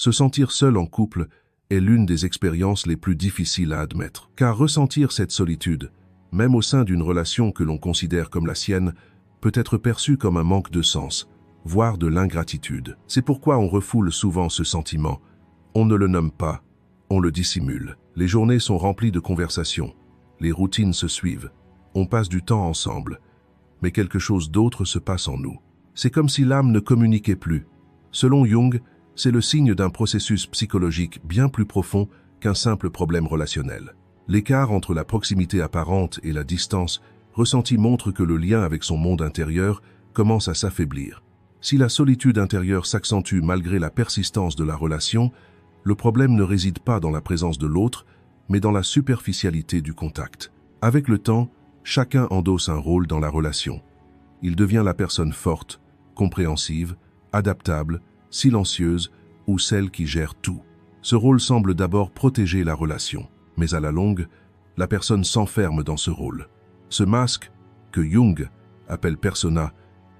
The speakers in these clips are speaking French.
Se sentir seul en couple est l'une des expériences les plus difficiles à admettre. Car ressentir cette solitude, même au sein d'une relation que l'on considère comme la sienne, peut être perçu comme un manque de sens, voire de l'ingratitude. C'est pourquoi on refoule souvent ce sentiment. On ne le nomme pas, on le dissimule. Les journées sont remplies de conversations, les routines se suivent, on passe du temps ensemble, mais quelque chose d'autre se passe en nous. C'est comme si l'âme ne communiquait plus. Selon Jung, c'est le signe d'un processus psychologique bien plus profond qu'un simple problème relationnel. L'écart entre la proximité apparente et la distance ressentie montre que le lien avec son monde intérieur commence à s'affaiblir. Si la solitude intérieure s'accentue malgré la persistance de la relation, le problème ne réside pas dans la présence de l'autre, mais dans la superficialité du contact. Avec le temps, chacun endosse un rôle dans la relation. Il devient la personne forte, compréhensive, adaptable, silencieuse ou celle qui gère tout. Ce rôle semble d'abord protéger la relation, mais à la longue, la personne s'enferme dans ce rôle. Ce masque, que Jung appelle persona,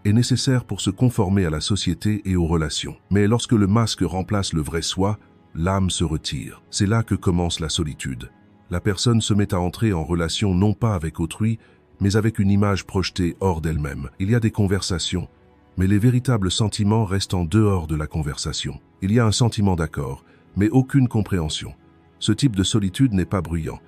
est nécessaire pour se conformer à la société et aux relations. Mais lorsque le masque remplace le vrai soi, l'âme se retire. C'est là que commence la solitude. La personne se met à entrer en relation non pas avec autrui, mais avec une image projetée hors d'elle-même. Il y a des conversations, mais les véritables sentiments restent en dehors de la conversation. Il y a un sentiment d'accord, mais aucune compréhension. Ce type de solitude n'est pas bruyant.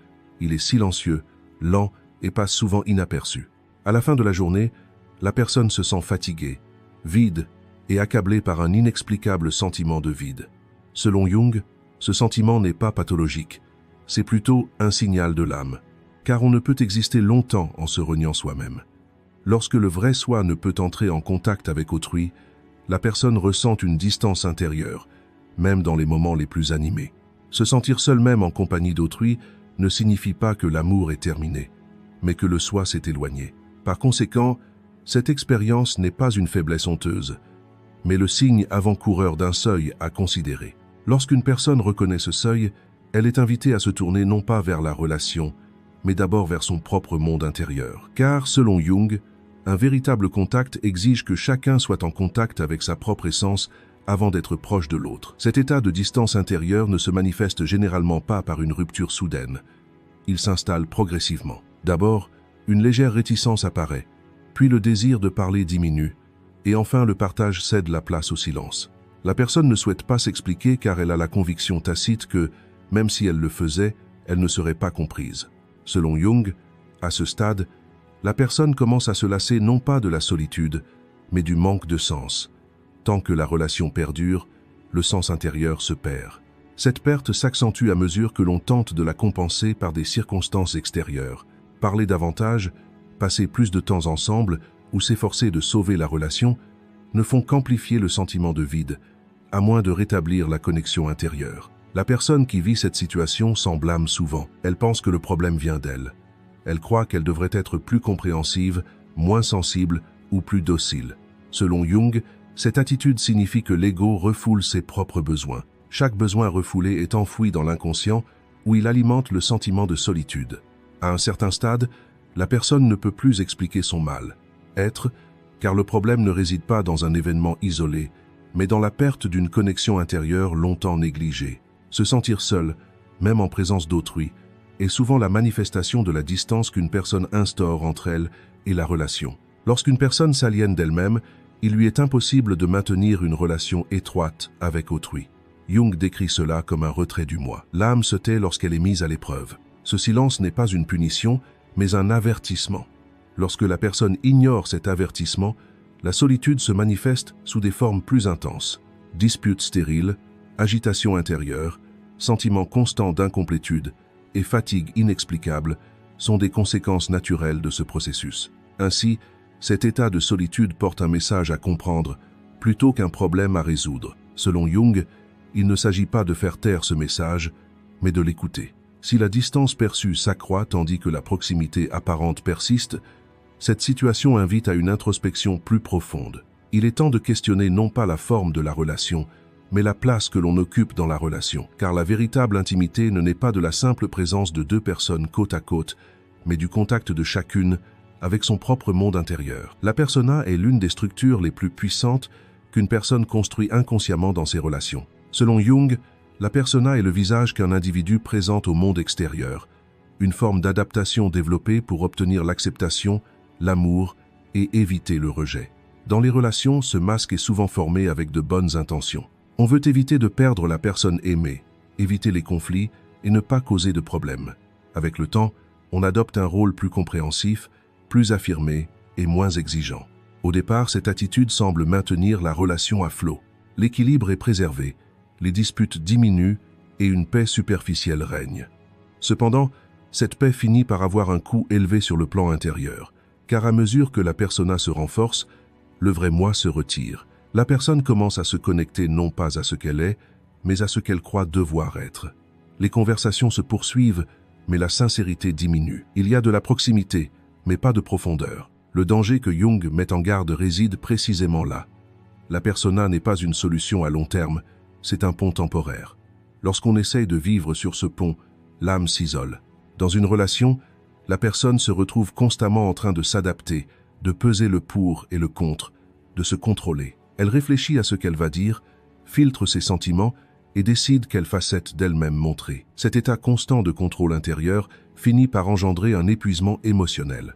Il est silencieux, lent et passe souvent inaperçu. À la fin de la journée, la personne se sent fatiguée, vide et accablée par un inexplicable sentiment de vide. Selon Jung, ce sentiment n'est pas pathologique, c'est plutôt un signal de l'âme, car on ne peut exister longtemps en se reniant soi-même. Lorsque le vrai soi ne peut entrer en contact avec autrui, la personne ressent une distance intérieure, même dans les moments les plus animés. Se sentir seul même en compagnie d'autrui ne signifie pas que l'amour est terminé, mais que le soi s'est éloigné. Par conséquent, cette expérience n'est pas une faiblesse honteuse, mais le signe avant-coureur d'un seuil à considérer. Lorsqu'une personne reconnaît ce seuil, elle est invitée à se tourner non pas vers la relation, mais d'abord vers son propre monde intérieur. Car, selon Jung, un véritable contact exige que chacun soit en contact avec sa propre essence avant d'être proche de l'autre. Cet état de distance intérieure ne se manifeste généralement pas par une rupture soudaine. Il s'installe progressivement. D'abord, une légère réticence apparaît, puis le désir de parler diminue, et enfin le partage cède la place au silence. La personne ne souhaite pas s'expliquer car elle a la conviction tacite que, même si elle le faisait, elle ne serait pas comprise. Selon Jung, à ce stade, la personne commence à se lasser non pas de la solitude, mais du manque de sens. Tant que la relation perdure, le sens intérieur se perd. Cette perte s'accentue à mesure que l'on tente de la compenser par des circonstances extérieures. Parler davantage, passer plus de temps ensemble ou s'efforcer de sauver la relation ne font qu'amplifier le sentiment de vide, à moins de rétablir la connexion intérieure. La personne qui vit cette situation s'en blâme souvent. Elle pense que le problème vient d'elle. Elle croit qu'elle devrait être plus compréhensive, moins sensible ou plus docile. Selon Jung, cette attitude signifie que l'ego refoule ses propres besoins. Chaque besoin refoulé est enfoui dans l'inconscient où il alimente le sentiment de solitude. À un certain stade, la personne ne peut plus expliquer son mal-être, car le problème ne réside pas dans un événement isolé, mais dans la perte d'une connexion intérieure longtemps négligée. Se sentir seul, même en présence d'autrui, est souvent la manifestation de la distance qu'une personne instaure entre elle et la relation. Lorsqu'une personne s'aliène d'elle-même, il lui est impossible de maintenir une relation étroite avec autrui. Jung décrit cela comme un retrait du moi. L'âme se tait lorsqu'elle est mise à l'épreuve. Ce silence n'est pas une punition, mais un avertissement. Lorsque la personne ignore cet avertissement, la solitude se manifeste sous des formes plus intenses. Disputes stériles, agitation intérieure, sentiment constant d'incomplétude et fatigue inexplicable sont des conséquences naturelles de ce processus. Ainsi, cet état de solitude porte un message à comprendre plutôt qu'un problème à résoudre. Selon Jung, il ne s'agit pas de faire taire ce message, mais de l'écouter. Si la distance perçue s'accroît tandis que la proximité apparente persiste, cette situation invite à une introspection plus profonde. Il est temps de questionner non pas la forme de la relation, mais la place que l'on occupe dans la relation. Car la véritable intimité ne naît pas de la simple présence de deux personnes côte à côte, mais du contact de chacune avec son propre monde intérieur. La persona est l'une des structures les plus puissantes qu'une personne construit inconsciemment dans ses relations. Selon Jung, la persona est le visage qu'un individu présente au monde extérieur, une forme d'adaptation développée pour obtenir l'acceptation, l'amour et éviter le rejet. Dans les relations, ce masque est souvent formé avec de bonnes intentions. On veut éviter de perdre la personne aimée, éviter les conflits et ne pas causer de problèmes. Avec le temps, on adopte un rôle plus compréhensif, plus affirmé et moins exigeant. Au départ, cette attitude semble maintenir la relation à flot. L'équilibre est préservé, les disputes diminuent et une paix superficielle règne. Cependant, cette paix finit par avoir un coût élevé sur le plan intérieur, car à mesure que la persona se renforce, le vrai moi se retire. La personne commence à se connecter non pas à ce qu'elle est, mais à ce qu'elle croit devoir être. Les conversations se poursuivent, mais la sincérité diminue. Il y a de la proximité, mais pas de profondeur. Le danger que Jung met en garde réside précisément là. La persona n'est pas une solution à long terme, c'est un pont temporaire. Lorsqu'on essaye de vivre sur ce pont, l'âme s'isole. Dans une relation, la personne se retrouve constamment en train de s'adapter, de peser le pour et le contre, de se contrôler. Elle réfléchit à ce qu'elle va dire, filtre ses sentiments et décide quelle facette d'elle-même montrer. Cet état constant de contrôle intérieur finit par engendrer un épuisement émotionnel.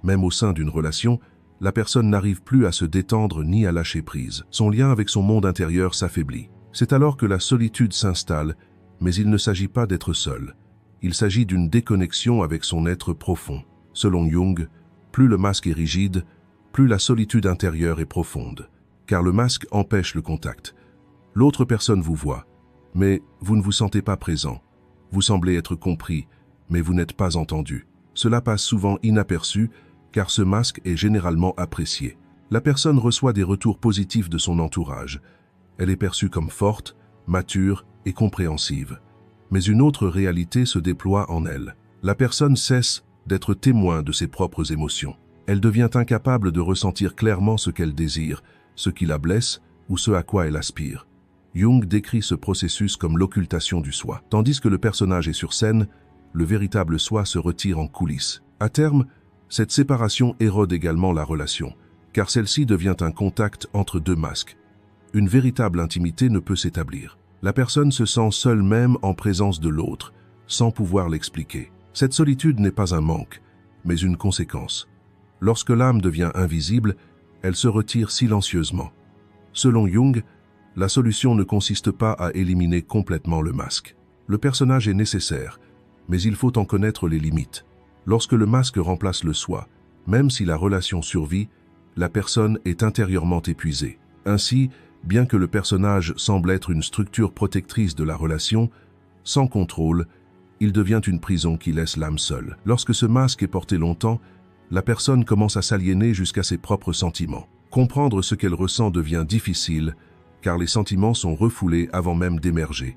Même au sein d'une relation, la personne n'arrive plus à se détendre ni à lâcher prise. Son lien avec son monde intérieur s'affaiblit. C'est alors que la solitude s'installe, mais il ne s'agit pas d'être seul. Il s'agit d'une déconnexion avec son être profond. Selon Jung, plus le masque est rigide, plus la solitude intérieure est profonde. Car le masque empêche le contact. L'autre personne vous voit, mais vous ne vous sentez pas présent. Vous semblez être compris, mais vous n'êtes pas entendu. Cela passe souvent inaperçu, car ce masque est généralement apprécié. La personne reçoit des retours positifs de son entourage. Elle est perçue comme forte, mature et compréhensive. Mais une autre réalité se déploie en elle. La personne cesse d'être témoin de ses propres émotions. Elle devient incapable de ressentir clairement ce qu'elle désire, ce qui la blesse ou ce à quoi elle aspire. Jung décrit ce processus comme l'occultation du soi. Tandis que le personnage est sur scène, le véritable soi se retire en coulisses. À terme, cette séparation érode également la relation, car celle-ci devient un contact entre deux masques. Une véritable intimité ne peut s'établir. La personne se sent seule même en présence de l'autre, sans pouvoir l'expliquer. Cette solitude n'est pas un manque, mais une conséquence. Lorsque l'âme devient invisible, elle se retire silencieusement. Selon Jung, la solution ne consiste pas à éliminer complètement le masque. Le personnage est nécessaire, mais il faut en connaître les limites. Lorsque le masque remplace le soi, même si la relation survit, la personne est intérieurement épuisée. Ainsi, bien que le personnage semble être une structure protectrice de la relation, sans contrôle, il devient une prison qui laisse l'âme seule. Lorsque ce masque est porté longtemps, la personne commence à s'aliéner jusqu'à ses propres sentiments. Comprendre ce qu'elle ressent devient difficile, car les sentiments sont refoulés avant même d'émerger.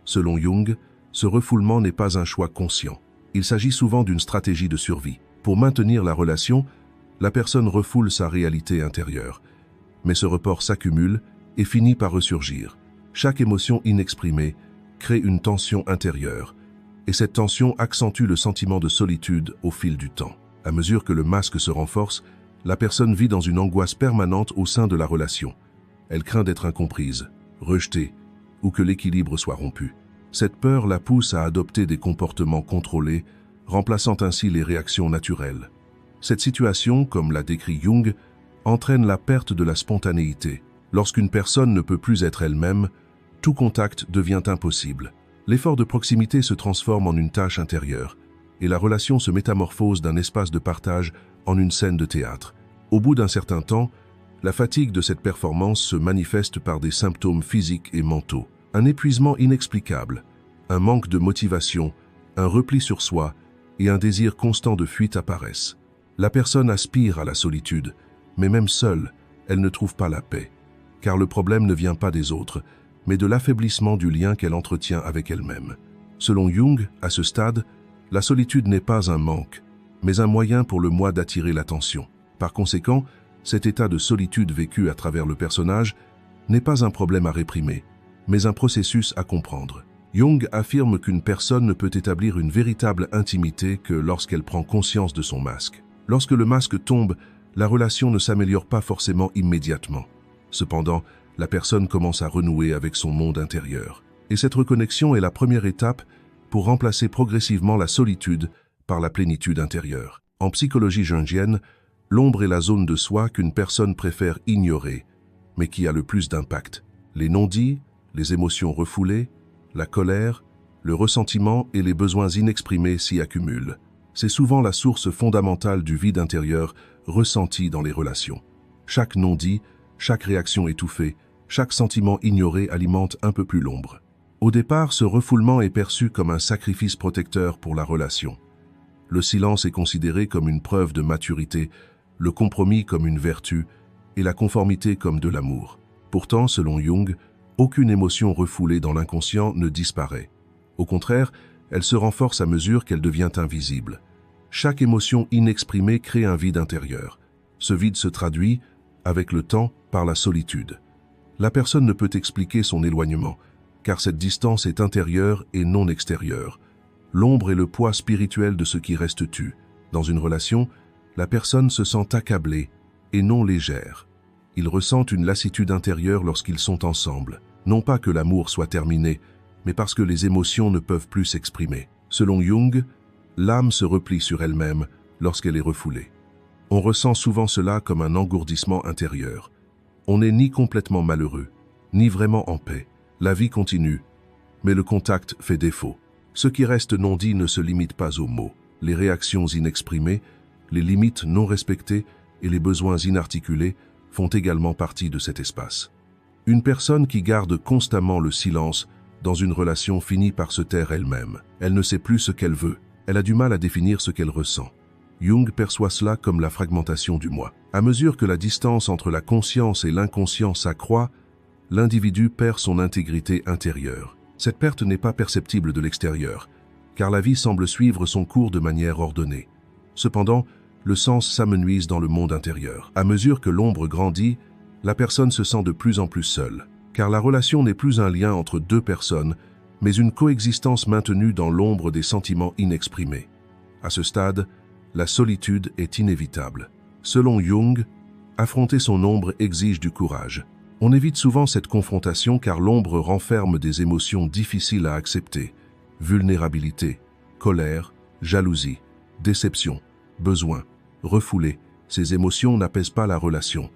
Selon Jung, ce refoulement n'est pas un choix conscient. Il s'agit souvent d'une stratégie de survie. Pour maintenir la relation, la personne refoule sa réalité intérieure. Mais ce report s'accumule et finit par ressurgir. Chaque émotion inexprimée crée une tension intérieure, et cette tension accentue le sentiment de solitude au fil du temps. À mesure que le masque se renforce, la personne vit dans une angoisse permanente au sein de la relation. Elle craint d'être incomprise, rejetée, ou que l'équilibre soit rompu. Cette peur la pousse à adopter des comportements contrôlés, remplaçant ainsi les réactions naturelles. Cette situation, comme l'a décrit Jung, entraîne la perte de la spontanéité. Lorsqu'une personne ne peut plus être elle-même, tout contact devient impossible. L'effort de proximité se transforme en une tâche intérieure, et la relation se métamorphose d'un espace de partage en une scène de théâtre. Au bout d'un certain temps, la fatigue de cette performance se manifeste par des symptômes physiques et mentaux. Un épuisement inexplicable, un manque de motivation, un repli sur soi et un désir constant de fuite apparaissent. La personne aspire à la solitude, mais même seule, elle ne trouve pas la paix. Car le problème ne vient pas des autres, mais de l'affaiblissement du lien qu'elle entretient avec elle-même. Selon Jung, à ce stade, la solitude n'est pas un manque, mais un moyen pour le moi d'attirer l'attention. Par conséquent, cet état de solitude vécu à travers le personnage n'est pas un problème à réprimer, mais un processus à comprendre. Jung affirme qu'une personne ne peut établir une véritable intimité que lorsqu'elle prend conscience de son masque. Lorsque le masque tombe, la relation ne s'améliore pas forcément immédiatement. Cependant, la personne commence à renouer avec son monde intérieur. Et cette reconnexion est la première étape pour remplacer progressivement la solitude par la plénitude intérieure. En psychologie jungienne, l'ombre est la zone de soi qu'une personne préfère ignorer, mais qui a le plus d'impact. Les non-dits, les émotions refoulées, la colère, le ressentiment et les besoins inexprimés s'y accumulent. C'est souvent la source fondamentale du vide intérieur ressenti dans les relations. Chaque non-dit, chaque réaction étouffée, chaque sentiment ignoré alimente un peu plus l'ombre. Au départ, ce refoulement est perçu comme un sacrifice protecteur pour la relation. Le silence est considéré comme une preuve de maturité, le compromis comme une vertu et la conformité comme de l'amour. Pourtant, selon Jung, aucune émotion refoulée dans l'inconscient ne disparaît. Au contraire, elle se renforce à mesure qu'elle devient invisible. Chaque émotion inexprimée crée un vide intérieur. Ce vide se traduit, avec le temps, par la solitude. La personne ne peut expliquer son éloignement, car cette distance est intérieure et non extérieure. L'ombre est le poids spirituel de ce qui reste tu. Dans une relation, la personne se sent accablée et non légère. Ils ressentent une lassitude intérieure lorsqu'ils sont ensemble. Non pas que l'amour soit terminé, mais parce que les émotions ne peuvent plus s'exprimer. Selon Jung, l'âme se replie sur elle-même lorsqu'elle est refoulée. On ressent souvent cela comme un engourdissement intérieur. On n'est ni complètement malheureux, ni vraiment en paix. La vie continue, mais le contact fait défaut. Ce qui reste non dit ne se limite pas aux mots. Les réactions inexprimées, les limites non respectées et les besoins inarticulés font également partie de cet espace. Une personne qui garde constamment le silence dans une relation finit par se taire elle-même. Elle ne sait plus ce qu'elle veut. Elle a du mal à définir ce qu'elle ressent. Jung perçoit cela comme la fragmentation du moi. À mesure que la distance entre la conscience et l'inconscient s'accroît, l'individu perd son intégrité intérieure. Cette perte n'est pas perceptible de l'extérieur, car la vie semble suivre son cours de manière ordonnée. Cependant, le sens s'amenuise dans le monde intérieur. À mesure que l'ombre grandit, la personne se sent de plus en plus seule, car la relation n'est plus un lien entre deux personnes, mais une coexistence maintenue dans l'ombre des sentiments inexprimés. À ce stade, la solitude est inévitable. Selon Jung, affronter son ombre exige du courage. On évite souvent cette confrontation car l'ombre renferme des émotions difficiles à accepter. Vulnérabilité, colère, jalousie, déception, besoin, refoulé. Ces émotions n'apaisent pas la relation.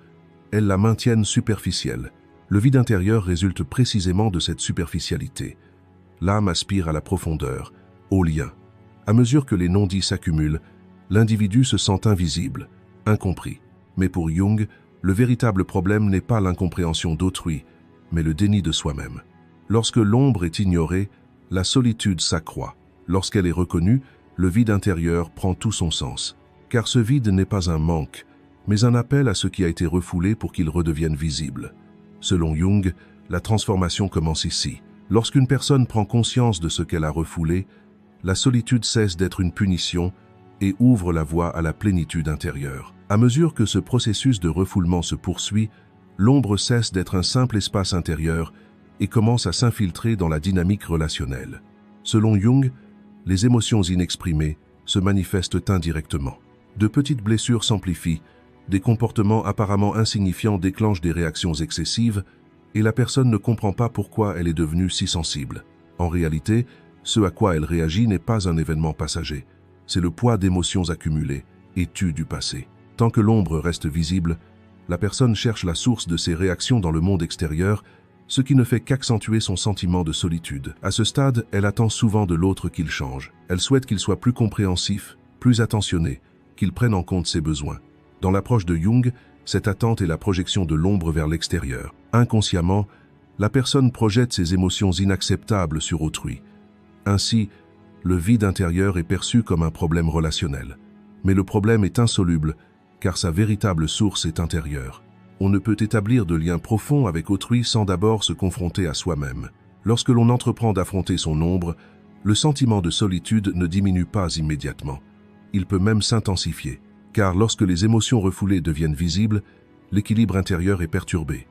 Elles la maintiennent superficielle. Le vide intérieur résulte précisément de cette superficialité. L'âme aspire à la profondeur, au lien. À mesure que les non-dits s'accumulent, l'individu se sent invisible, incompris. Mais pour Jung, le véritable problème n'est pas l'incompréhension d'autrui, mais le déni de soi-même. Lorsque l'ombre est ignorée, la solitude s'accroît. Lorsqu'elle est reconnue, le vide intérieur prend tout son sens. Car ce vide n'est pas un manque, mais un appel à ce qui a été refoulé pour qu'il redevienne visible. Selon Jung, la transformation commence ici. Lorsqu'une personne prend conscience de ce qu'elle a refoulé, la solitude cesse d'être une punition et ouvre la voie à la plénitude intérieure. À mesure que ce processus de refoulement se poursuit, l'ombre cesse d'être un simple espace intérieur et commence à s'infiltrer dans la dynamique relationnelle. Selon Jung, les émotions inexprimées se manifestent indirectement. De petites blessures s'amplifient, des comportements apparemment insignifiants déclenchent des réactions excessives et la personne ne comprend pas pourquoi elle est devenue si sensible. En réalité, ce à quoi elle réagit n'est pas un événement passager, c'est le poids d'émotions accumulées et tues du passé. Tant que l'ombre reste visible, la personne cherche la source de ses réactions dans le monde extérieur, ce qui ne fait qu'accentuer son sentiment de solitude. À ce stade, elle attend souvent de l'autre qu'il change. Elle souhaite qu'il soit plus compréhensif, plus attentionné, qu'il prenne en compte ses besoins. Dans l'approche de Jung, cette attente est la projection de l'ombre vers l'extérieur. Inconsciemment, la personne projette ses émotions inacceptables sur autrui. Ainsi, le vide intérieur est perçu comme un problème relationnel. Mais le problème est insoluble, car sa véritable source est intérieure. On ne peut établir de lien profond avec autrui sans d'abord se confronter à soi-même. Lorsque l'on entreprend d'affronter son ombre, le sentiment de solitude ne diminue pas immédiatement. Il peut même s'intensifier, car lorsque les émotions refoulées deviennent visibles, l'équilibre intérieur est perturbé.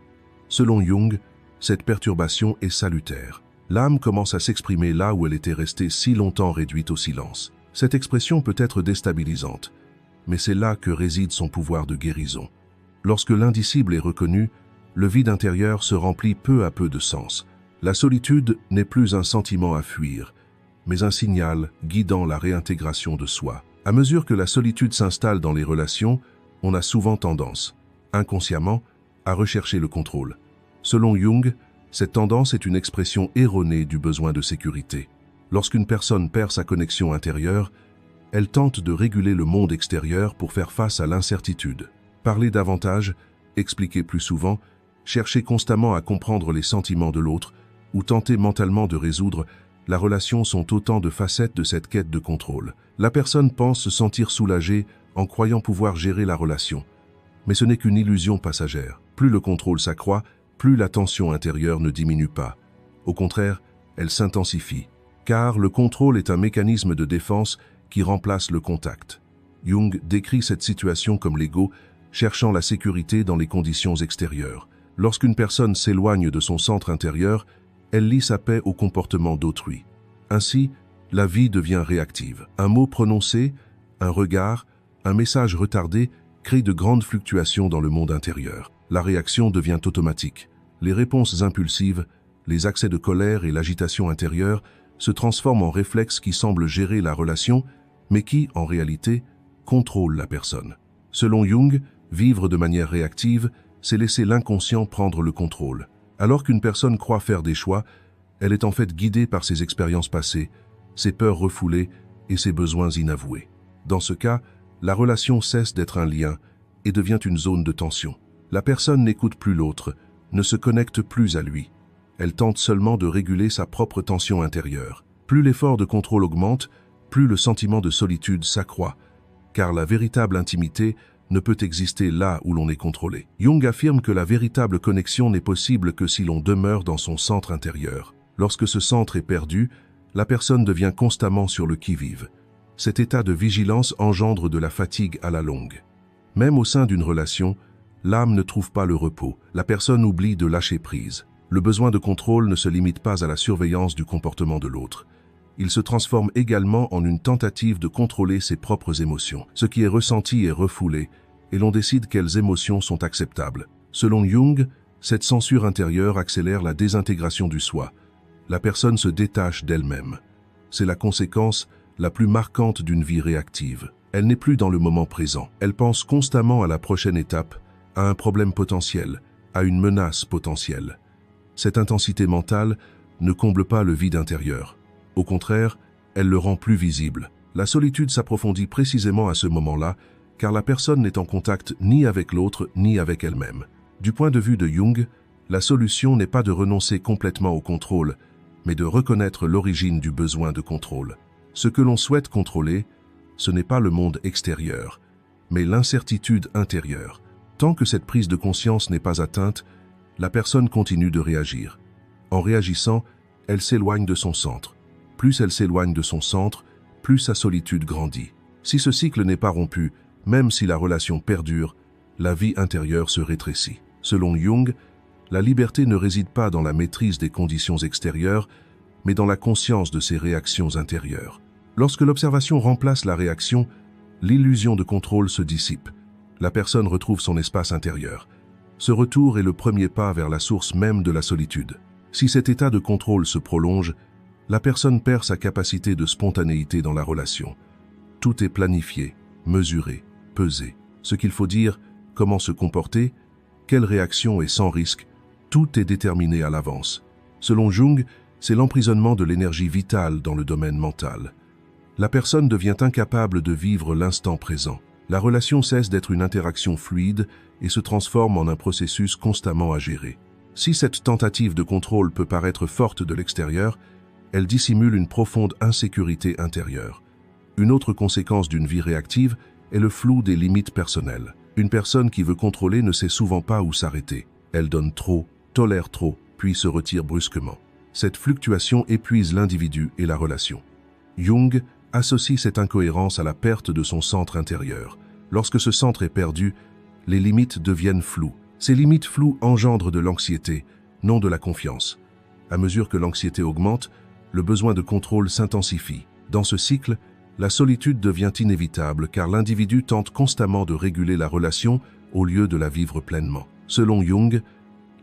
Selon Jung, cette perturbation est salutaire. L'âme commence à s'exprimer là où elle était restée si longtemps réduite au silence. Cette expression peut être déstabilisante, mais c'est là que réside son pouvoir de guérison. Lorsque l'indicible est reconnu, le vide intérieur se remplit peu à peu de sens. La solitude n'est plus un sentiment à fuir, mais un signal guidant la réintégration de soi. À mesure que la solitude s'installe dans les relations, on a souvent tendance, inconsciemment, à rechercher le contrôle. Selon Jung, cette tendance est une expression erronée du besoin de sécurité. Lorsqu'une personne perd sa connexion intérieure, elle tente de réguler le monde extérieur pour faire face à l'incertitude. Parler davantage, expliquer plus souvent, chercher constamment à comprendre les sentiments de l'autre ou tenter mentalement de résoudre la relation sont autant de facettes de cette quête de contrôle. La personne pense se sentir soulagée en croyant pouvoir gérer la relation. Mais ce n'est qu'une illusion passagère. Plus le contrôle s'accroît, plus la tension intérieure ne diminue pas. Au contraire, elle s'intensifie. Car le contrôle est un mécanisme de défense qui remplace le contact. Jung décrit cette situation comme l'ego, cherchant la sécurité dans les conditions extérieures. Lorsqu'une personne s'éloigne de son centre intérieur, elle lie sa paix au comportement d'autrui. Ainsi, la vie devient réactive. Un mot prononcé, un regard, un message retardé crée de grandes fluctuations dans le monde intérieur. La réaction devient automatique. Les réponses impulsives, les accès de colère et l'agitation intérieure se transforment en réflexes qui semblent gérer la relation, mais qui, en réalité, contrôlent la personne. Selon Jung, vivre de manière réactive, c'est laisser l'inconscient prendre le contrôle. Alors qu'une personne croit faire des choix, elle est en fait guidée par ses expériences passées, ses peurs refoulées et ses besoins inavoués. Dans ce cas, la relation cesse d'être un lien et devient une zone de tension. La personne n'écoute plus l'autre, ne se connecte plus à lui. Elle tente seulement de réguler sa propre tension intérieure. Plus l'effort de contrôle augmente, plus le sentiment de solitude s'accroît, car la véritable intimité ne peut exister là où l'on est contrôlé. Jung affirme que la véritable connexion n'est possible que si l'on demeure dans son centre intérieur. Lorsque ce centre est perdu, la personne devient constamment sur le qui-vive. Cet état de vigilance engendre de la fatigue à la longue. Même au sein d'une relation, l'âme ne trouve pas le repos. La personne oublie de lâcher prise. Le besoin de contrôle ne se limite pas à la surveillance du comportement de l'autre. Il se transforme également en une tentative de contrôler ses propres émotions. Ce qui est ressenti est refoulé, et l'on décide quelles émotions sont acceptables. Selon Jung, cette censure intérieure accélère la désintégration du soi. La personne se détache d'elle-même. C'est la conséquence la plus marquante d'une vie réactive. Elle n'est plus dans le moment présent. Elle pense constamment à la prochaine étape, à un problème potentiel, à une menace potentielle. Cette intensité mentale ne comble pas le vide intérieur. Au contraire, elle le rend plus visible. La solitude s'approfondit précisément à ce moment-là, car la personne n'est en contact ni avec l'autre ni avec elle-même. Du point de vue de Jung, la solution n'est pas de renoncer complètement au contrôle, mais de reconnaître l'origine du besoin de contrôle. Ce que l'on souhaite contrôler, ce n'est pas le monde extérieur, mais l'incertitude intérieure. Tant que cette prise de conscience n'est pas atteinte, la personne continue de réagir. En réagissant, elle s'éloigne de son centre. Plus elle s'éloigne de son centre, plus sa solitude grandit. Si ce cycle n'est pas rompu, même si la relation perdure, la vie intérieure se rétrécit. Selon Jung, la liberté ne réside pas dans la maîtrise des conditions extérieures, mais dans la conscience de ses réactions intérieures. Lorsque l'observation remplace la réaction, l'illusion de contrôle se dissipe. La personne retrouve son espace intérieur. Ce retour est le premier pas vers la source même de la solitude. Si cet état de contrôle se prolonge, la personne perd sa capacité de spontanéité dans la relation. Tout est planifié, mesuré, pesé. Ce qu'il faut dire, comment se comporter, quelle réaction est sans risque, tout est déterminé à l'avance. Selon Jung, c'est l'emprisonnement de l'énergie vitale dans le domaine mental. La personne devient incapable de vivre l'instant présent. La relation cesse d'être une interaction fluide et se transforme en un processus constamment à gérer. Si cette tentative de contrôle peut paraître forte de l'extérieur, elle dissimule une profonde insécurité intérieure. Une autre conséquence d'une vie réactive est le flou des limites personnelles. Une personne qui veut contrôler ne sait souvent pas où s'arrêter. Elle donne trop, tolère trop, puis se retire brusquement. Cette fluctuation épuise l'individu et la relation. Jung associe cette incohérence à la perte de son centre intérieur. Lorsque ce centre est perdu, les limites deviennent floues. Ces limites floues engendrent de l'anxiété, non de la confiance. À mesure que l'anxiété augmente, le besoin de contrôle s'intensifie. Dans ce cycle, la solitude devient inévitable car l'individu tente constamment de réguler la relation au lieu de la vivre pleinement. Selon Jung,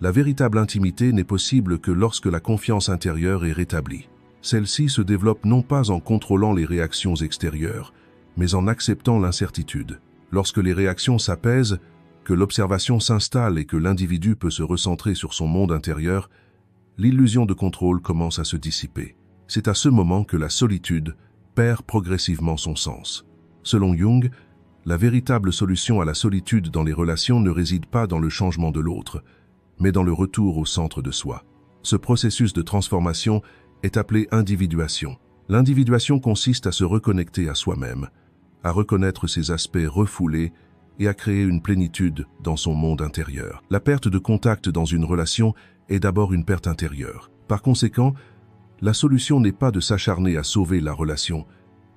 La véritable intimité n'est possible que lorsque la confiance intérieure est rétablie. Celle-ci se développe non pas en contrôlant les réactions extérieures, mais en acceptant l'incertitude. Lorsque les réactions s'apaisent, que l'observation s'installe et que l'individu peut se recentrer sur son monde intérieur, l'illusion de contrôle commence à se dissiper. C'est à ce moment que la solitude perd progressivement son sens. Selon Jung, la véritable solution à la solitude dans les relations ne réside pas dans le changement de l'autre, mais dans le retour au centre de soi. Ce processus de transformation est appelé individuation. L'individuation consiste à se reconnecter à soi-même, à reconnaître ses aspects refoulés et à créer une plénitude dans son monde intérieur. La perte de contact dans une relation est d'abord une perte intérieure. Par conséquent, la solution n'est pas de s'acharner à sauver la relation,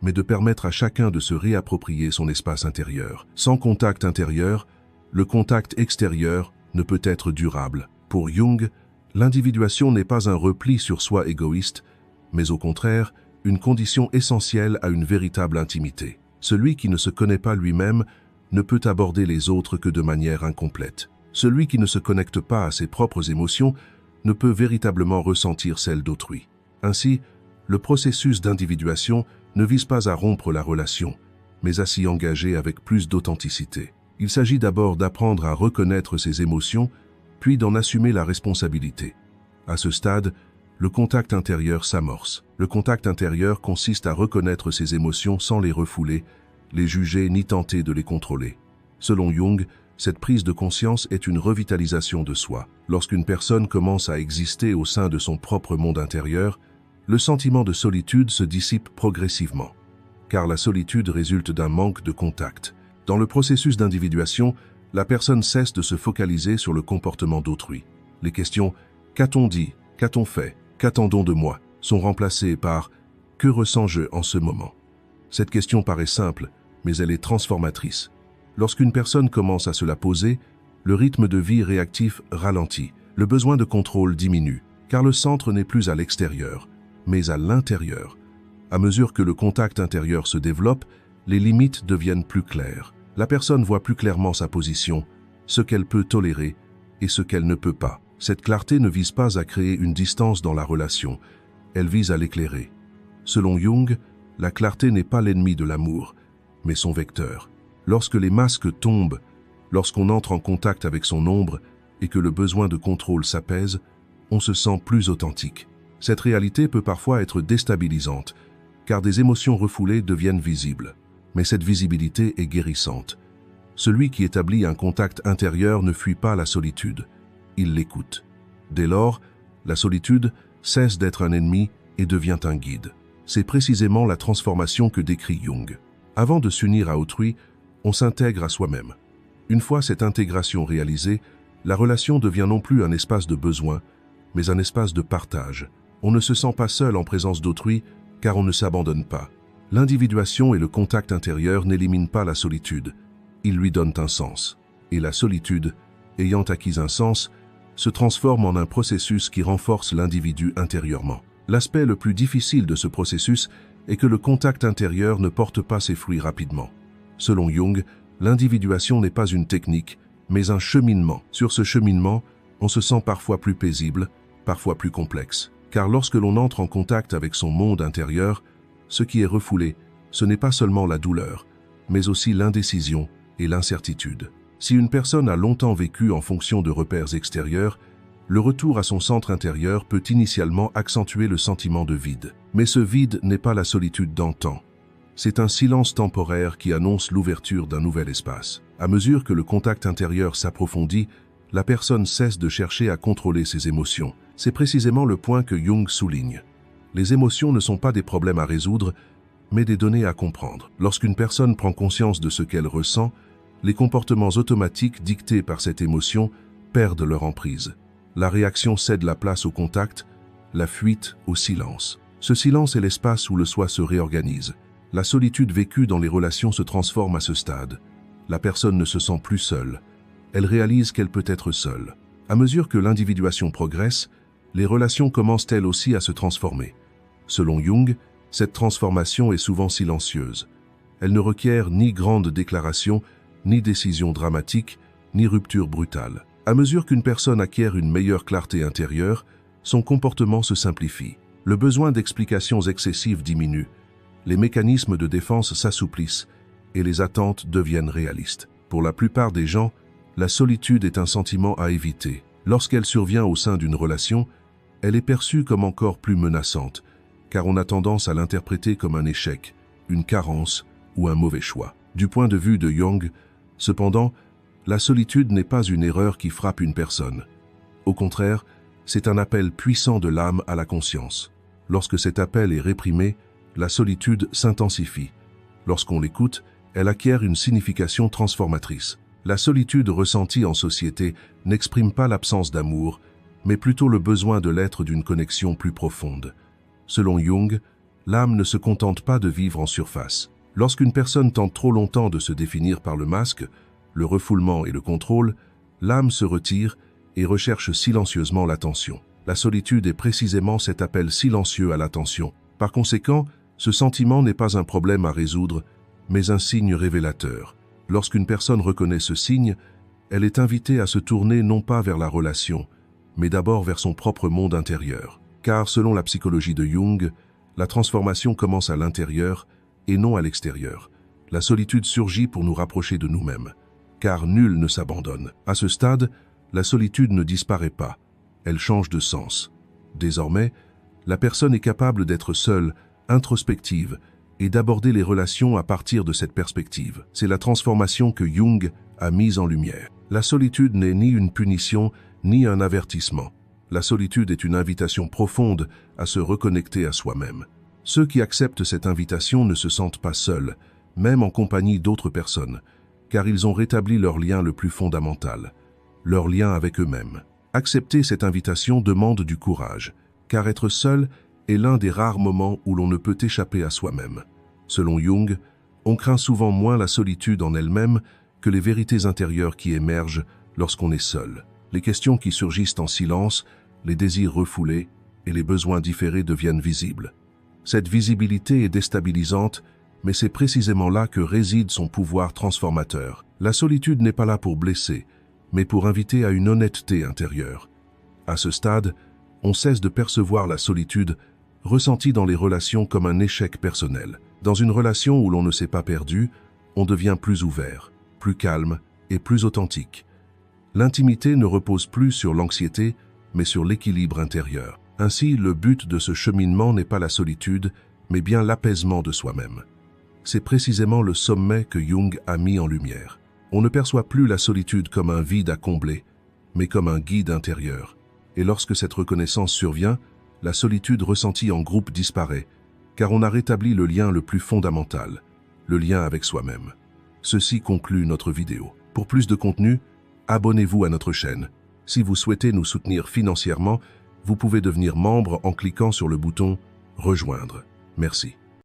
mais de permettre à chacun de se réapproprier son espace intérieur. Sans contact intérieur, le contact extérieur ne peut être durable. Pour Jung, l'individuation n'est pas un repli sur soi égoïste, mais au contraire, une condition essentielle à une véritable intimité. Celui qui ne se connaît pas lui-même ne peut aborder les autres que de manière incomplète. Celui qui ne se connecte pas à ses propres émotions ne peut véritablement ressentir celles d'autrui. Ainsi, le processus d'individuation ne vise pas à rompre la relation, mais à s'y engager avec plus d'authenticité. Il s'agit d'abord d'apprendre à reconnaître ses émotions, puis d'en assumer la responsabilité. À ce stade, le contact intérieur s'amorce. Le contact intérieur consiste à reconnaître ses émotions sans les refouler, les juger ni tenter de les contrôler. Selon Jung, cette prise de conscience est une revitalisation de soi. Lorsqu'une personne commence à exister au sein de son propre monde intérieur, le sentiment de solitude se dissipe progressivement, car la solitude résulte d'un manque de contact. Dans le processus d'individuation, la personne cesse de se focaliser sur le comportement d'autrui. Les questions « qu'a-t-on dit ? Qu'a-t-on fait ? Qu'attendons de moi ?» sont remplacées par « que ressens-je en ce moment ?» Cette question paraît simple, mais elle est transformatrice. Lorsqu'une personne commence à se la poser, le rythme de vie réactif ralentit. Le besoin de contrôle diminue, car le centre n'est plus à l'extérieur, mais à l'intérieur. À mesure que le contact intérieur se développe, les limites deviennent plus claires. La personne voit plus clairement sa position, ce qu'elle peut tolérer et ce qu'elle ne peut pas. Cette clarté ne vise pas à créer une distance dans la relation, elle vise à l'éclairer. Selon Jung, la clarté n'est pas l'ennemi de l'amour, mais son vecteur. Lorsque les masques tombent, lorsqu'on entre en contact avec son ombre et que le besoin de contrôle s'apaise, on se sent plus authentique. Cette réalité peut parfois être déstabilisante, car des émotions refoulées deviennent visibles. Mais cette visibilité est guérissante. Celui qui établit un contact intérieur ne fuit pas la solitude, il l'écoute. Dès lors, la solitude cesse d'être un ennemi et devient un guide. C'est précisément la transformation que décrit Jung. Avant de s'unir à autrui, on s'intègre à soi-même. Une fois cette intégration réalisée, la relation devient non plus un espace de besoin, mais un espace de partage. On ne se sent pas seul en présence d'autrui, car on ne s'abandonne pas. L'individuation et le contact intérieur n'éliminent pas la solitude, ils lui donnent un sens. Et la solitude, ayant acquis un sens, se transforme en un processus qui renforce l'individu intérieurement. L'aspect le plus difficile de ce processus est que le contact intérieur ne porte pas ses fruits rapidement. Selon Jung, l'individuation n'est pas une technique, mais un cheminement. Sur ce cheminement, on se sent parfois plus paisible, parfois plus complexe. Car lorsque l'on entre en contact avec son monde intérieur, ce qui est refoulé, ce n'est pas seulement la douleur, mais aussi l'indécision et l'incertitude. Si une personne a longtemps vécu en fonction de repères extérieurs, le retour à son centre intérieur peut initialement accentuer le sentiment de vide. Mais ce vide n'est pas la solitude d'antan. C'est un silence temporaire qui annonce l'ouverture d'un nouvel espace. À mesure que le contact intérieur s'approfondit, la personne cesse de chercher à contrôler ses émotions. C'est précisément le point que Jung souligne. Les émotions ne sont pas des problèmes à résoudre, mais des données à comprendre. Lorsqu'une personne prend conscience de ce qu'elle ressent, les comportements automatiques dictés par cette émotion perdent leur emprise. La réaction cède la place au contact, la fuite au silence. Ce silence est l'espace où le soi se réorganise. La solitude vécue dans les relations se transforme à ce stade. La personne ne se sent plus seule. Elle réalise qu'elle peut être seule. À mesure que l'individuation progresse, les relations commencent elles aussi à se transformer. Selon Jung, cette transformation est souvent silencieuse. Elle ne requiert ni grande déclaration, ni décision dramatique, ni rupture brutale. À mesure qu'une personne acquiert une meilleure clarté intérieure, son comportement se simplifie. Le besoin d'explications excessives diminue, les mécanismes de défense s'assouplissent et les attentes deviennent réalistes. Pour la plupart des gens, la solitude est un sentiment à éviter. Lorsqu'elle survient au sein d'une relation, elle est perçue comme encore plus menaçante, car on a tendance à l'interpréter comme un échec, une carence ou un mauvais choix. Du point de vue de Jung, cependant, la solitude n'est pas une erreur qui frappe une personne. Au contraire, c'est un appel puissant de l'âme à la conscience. Lorsque cet appel est réprimé, la solitude s'intensifie. Lorsqu'on l'écoute, elle acquiert une signification transformatrice. La solitude ressentie en société n'exprime pas l'absence d'amour, mais plutôt le besoin de l'être d'une connexion plus profonde. Selon Jung, l'âme ne se contente pas de vivre en surface. Lorsqu'une personne tente trop longtemps de se définir par le masque, le refoulement et le contrôle, l'âme se retire et recherche silencieusement l'attention. La solitude est précisément cet appel silencieux à l'attention. Par conséquent, ce sentiment n'est pas un problème à résoudre, mais un signe révélateur. Lorsqu'une personne reconnaît ce signe, elle est invitée à se tourner non pas vers la relation, mais d'abord vers son propre monde intérieur. Car selon la psychologie de Jung, la transformation commence à l'intérieur et non à l'extérieur. La solitude surgit pour nous rapprocher de nous-mêmes, car nul ne s'abandonne. À ce stade, la solitude ne disparaît pas, elle change de sens. Désormais, la personne est capable d'être seule, introspective, et d'aborder les relations à partir de cette perspective. C'est la transformation que Jung a mise en lumière. La solitude n'est ni une punition, ni un avertissement. La solitude est une invitation profonde à se reconnecter à soi-même. Ceux qui acceptent cette invitation ne se sentent pas seuls, même en compagnie d'autres personnes, car ils ont rétabli leur lien le plus fondamental, leur lien avec eux-mêmes. Accepter cette invitation demande du courage, car être seul est l'un des rares moments où l'on ne peut échapper à soi-même. Selon Jung, on craint souvent moins la solitude en elle-même que les vérités intérieures qui émergent lorsqu'on est seul. Les questions qui surgissent en silence, les désirs refoulés et les besoins différés deviennent visibles. Cette visibilité est déstabilisante, mais c'est précisément là que réside son pouvoir transformateur. La solitude n'est pas là pour blesser, mais pour inviter à une honnêteté intérieure. À ce stade, on cesse de percevoir la solitude ressentie dans les relations comme un échec personnel. Dans une relation où l'on ne s'est pas perdu, on devient plus ouvert, plus calme et plus authentique. L'intimité ne repose plus sur l'anxiété, mais sur l'équilibre intérieur. Ainsi, le but de ce cheminement n'est pas la solitude, mais bien l'apaisement de soi-même. C'est précisément le sommet que Jung a mis en lumière. On ne perçoit plus la solitude comme un vide à combler, mais comme un guide intérieur. Et lorsque cette reconnaissance survient, la solitude ressentie en groupe disparaît, car on a rétabli le lien le plus fondamental, le lien avec soi-même. Ceci conclut notre vidéo. Pour plus de contenu, abonnez-vous à notre chaîne. Si vous souhaitez nous soutenir financièrement, vous pouvez devenir membre en cliquant sur le bouton « Rejoindre ». Merci.